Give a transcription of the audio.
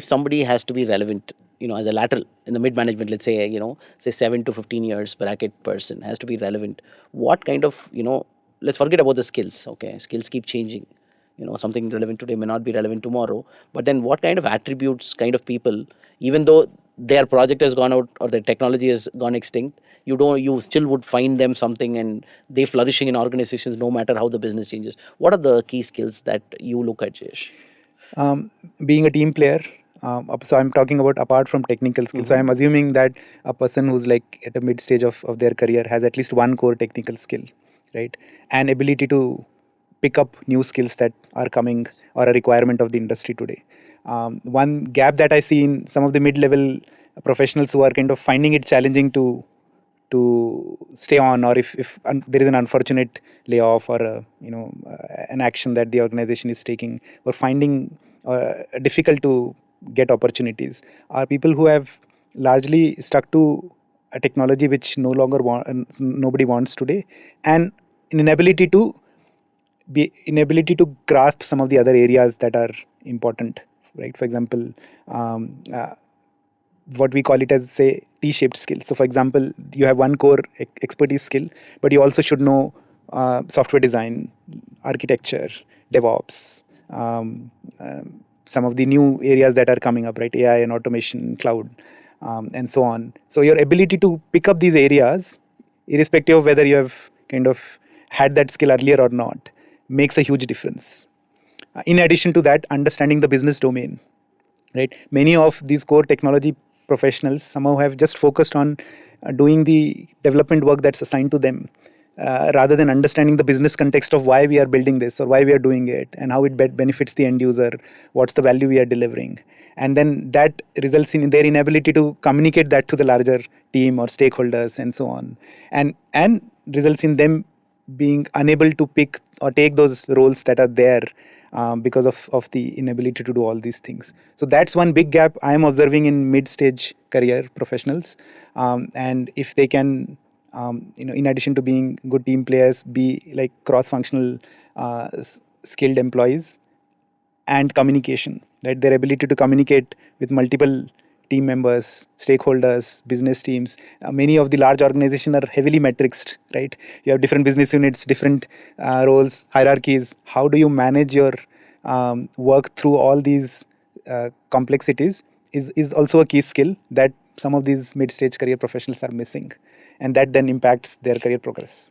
if somebody has to be relevant, as a lateral in the mid management, let's say, say 7 to 15 years bracket person has to be relevant, what kind of, let's forget about the skills. Okay, skills keep changing. Something relevant today may not be relevant tomorrow. But then what kind of attributes, kind of people, even though their project has gone out or their technology has gone extinct, you still would find them something, and they flourishing in organizations no matter how the business changes. What are the key skills that you look at, Jayesh? Being a team player. So I'm talking about apart from technical skills. So I'm assuming that a person who's like at a mid stage of their career has at least one core technical skill, right? And ability to pick up new skills that are coming or a requirement of the industry today. One gap that I see in some of the mid-level professionals who are kind of finding it challenging to stay on, or if there is an unfortunate layoff or an action that the organization is taking, or finding difficult to get opportunities, are people who have largely stuck to a technology which nobody wants today, and an inability to grasp some of the other areas that are important, right? For example, what we call it as, say, T-shaped skill. So for example, you have one core expertise skill, but you also should know software design, architecture, DevOps, some of the new areas that are coming up, right? AI and automation, cloud, and so on. So your ability to pick up these areas, irrespective of whether you have kind of had that skill earlier or not, makes a huge difference. In addition to that, understanding the business domain, right? Many of these core technology professionals somehow have just focused on doing the development work that's assigned to them, rather than understanding the business context of why we are building this or why we are doing it and how it benefits the end user, what's the value we are delivering. And then that results in their inability to communicate that to the larger team or stakeholders and so on, and results in them being unable to pick or take those roles that are there, because of the inability to do all these things. So that's one big gap I am observing in mid-stage career professionals. And if they can, in addition to being good team players, be like cross-functional, skilled employees, and communication, right? Their ability to communicate with multiple team members, stakeholders, business teams. Many of the large organizations are heavily matrixed, right? You have different business units, different roles, hierarchies. How do you manage your work through all these complexities is also a key skill that some of these mid-stage career professionals are missing, and that then impacts their career progress.